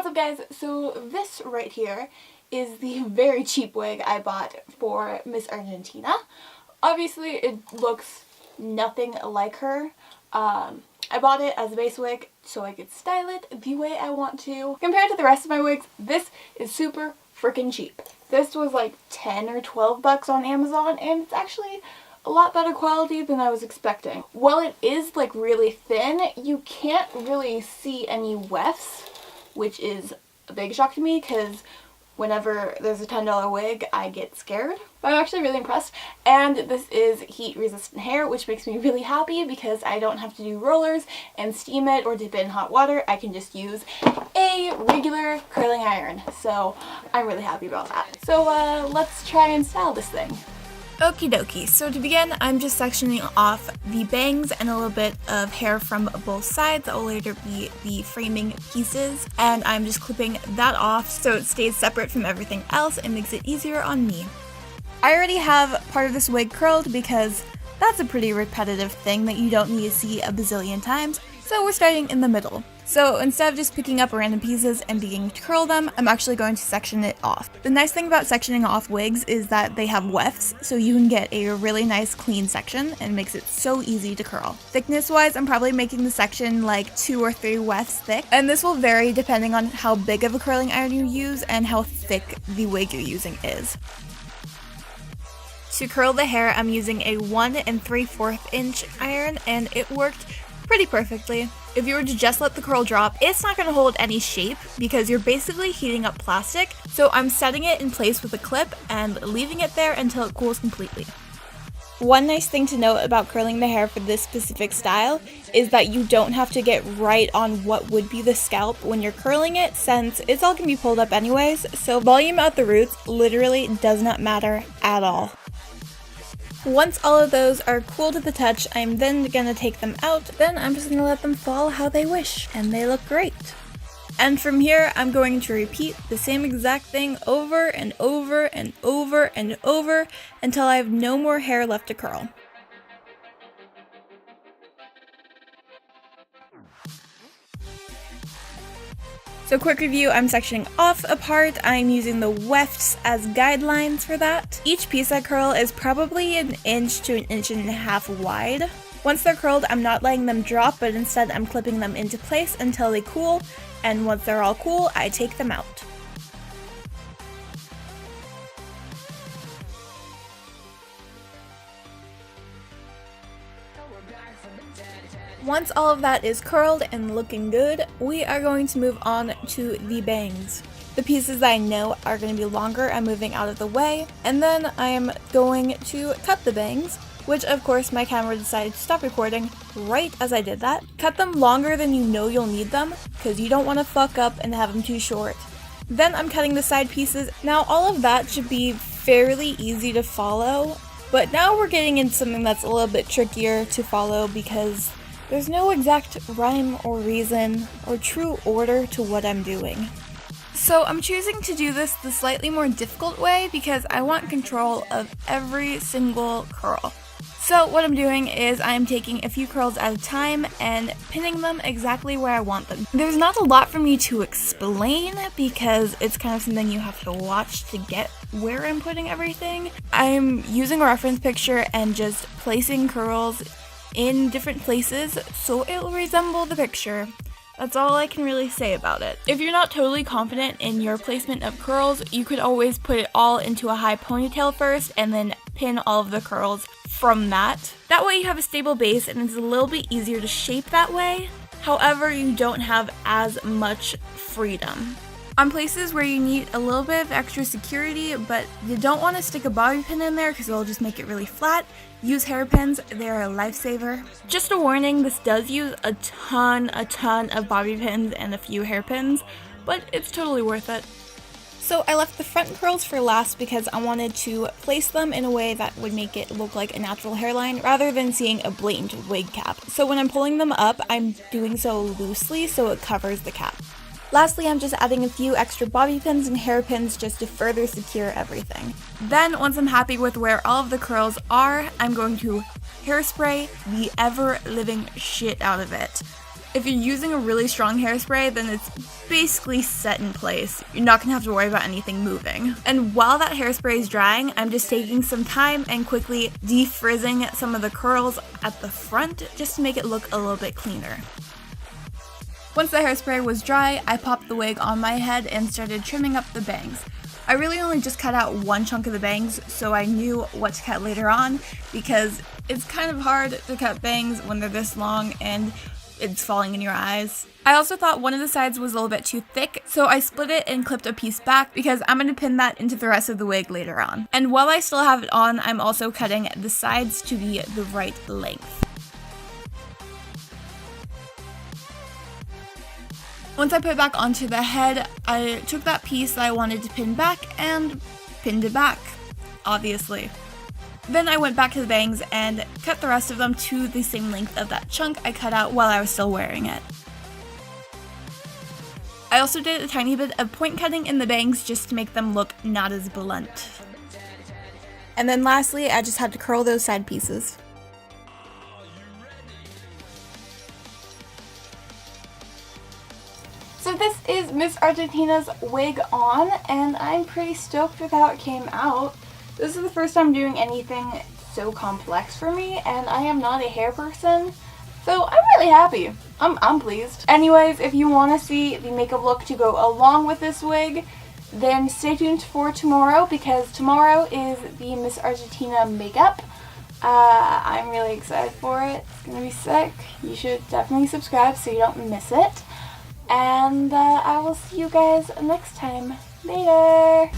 What's up guys? So this right here is the very cheap wig I bought for Miss Argentina. Obviously it looks nothing like her. I bought it as a base wig so I could style it the way I want to. Compared to the rest of my wigs, this is super freaking cheap. This was like 10 or 12 bucks on Amazon and it's actually a lot better quality than I was expecting. While it is like really thin, you can't really see any wefts, which is a big shock to me because whenever there's a $10 wig, I get scared. But I'm actually really impressed. And this is heat resistant hair, which makes me really happy because I don't have to do rollers and steam it or dip it in hot water. I can just use a regular curling iron. So I'm really happy about that. So let's try and style this thing. Okie dokie, so to begin, I'm just sectioning off the bangs and a little bit of hair from both sides that will later be the framing pieces, and I'm just clipping that off so it stays separate from everything else and makes it easier on me. I already have part of this wig curled because that's a pretty repetitive thing that you don't need to see a bazillion times, so we're starting in the middle. So instead of just picking up random pieces and beginning to curl them, I'm actually going to section it off. The nice thing about sectioning off wigs is that they have wefts, so you can get a really nice clean section and it makes it so easy to curl. Thickness wise, I'm probably making the section like 2 or 3 wefts thick, and this will vary depending on how big of a curling iron you use and how thick the wig you're using is. To curl the hair, I'm using a 1 3/4 inch iron and it worked pretty perfectly. If you were to just let the curl drop, it's not going to hold any shape because you're basically heating up plastic, so I'm setting it in place with a clip and leaving it there until it cools completely. One nice thing to note about curling the hair for this specific style is that you don't have to get right on what would be the scalp when you're curling it, since it's all going to be pulled up anyways, so volume at the roots literally does not matter at all. Once all of those are cool to the touch, I'm then gonna take them out, then I'm just gonna let them fall how they wish, and they look great. And from here, I'm going to repeat the same exact thing over and over and over and over until I have no more hair left to curl. So quick review, I'm sectioning off a part. I'm using the wefts as guidelines for that. Each piece I curl is probably 1 inch to 1.5 inches wide. Once they're curled, I'm not letting them drop, but instead I'm clipping them into place until they cool, and once they're all cool, I take them out. Once all of that is curled and looking good, we are going to move on to the bangs. The pieces that I know are going to be longer, I'm moving out of the way, and then I am going to cut the bangs, which of course my camera decided to stop recording right as I did that. Cut them longer than you know you'll need them, because you don't want to fuck up and have them too short. Then I'm cutting the side pieces. Now all of that should be fairly easy to follow, but now we're getting into something that's a little bit trickier to follow because there's no exact rhyme or reason or true order to what I'm doing. So I'm choosing to do this the slightly more difficult way because I want control of every single curl. So what I'm doing is I'm taking a few curls at a time and pinning them exactly where I want them. There's not a lot for me to explain because it's kind of something you have to watch to get where I'm putting everything. I'm using a reference picture and just placing curls in different places so it will resemble the picture. That's all I can really say about it. If you're not totally confident in your placement of curls, you could always put it all into a high ponytail first and then pin all of the curls from that. That way you have a stable base and it's a little bit easier to shape that way. However, you don't have as much freedom. On places where you need a little bit of extra security, but you don't want to stick a bobby pin in there because it'll just make it really flat, use hairpins. They're a lifesaver. Just a warning, this does use a ton of bobby pins and a few hairpins, but it's totally worth it. So I left the front curls for last because I wanted to place them in a way that would make it look like a natural hairline rather than seeing a blatant wig cap. So when I'm pulling them up, I'm doing so loosely so it covers the cap. Lastly, I'm just adding a few extra bobby pins and hairpins just to further secure everything. Then, once I'm happy with where all of the curls are, I'm going to hairspray the ever-living shit out of it. If you're using a really strong hairspray, then it's basically set in place. You're not gonna have to worry about anything moving. And while that hairspray is drying, I'm just taking some time and quickly defrizzing some of the curls at the front just to make it look a little bit cleaner. Once the hairspray was dry, I popped the wig on my head and started trimming up the bangs. I really only just cut out one chunk of the bangs so I knew what to cut later on, because it's kind of hard to cut bangs when they're this long and it's falling in your eyes. I also thought one of the sides was a little bit too thick, so I split it and clipped a piece back because I'm going to pin that into the rest of the wig later on. And while I still have it on, I'm also cutting the sides to be the right length. Once I put it back onto the head, I took that piece that I wanted to pin back and pinned it back, obviously. Then I went back to the bangs and cut the rest of them to the same length of that chunk I cut out while I was still wearing it. I also did a tiny bit of point cutting in the bangs just to make them look not as blunt. And then lastly, I just had to curl those side pieces. So this is Miss Argentina's wig on, and I'm pretty stoked with how it came out. This is the first time doing anything so complex for me, and I am not a hair person, so I'm really happy. I'm pleased. Anyways, if you want to see the makeup look to go along with this wig, then stay tuned for tomorrow, because tomorrow is the Miss Argentina makeup. I'm really excited for it. It's gonna be sick. You should definitely subscribe so you don't miss it. And I will see you guys next time. Later!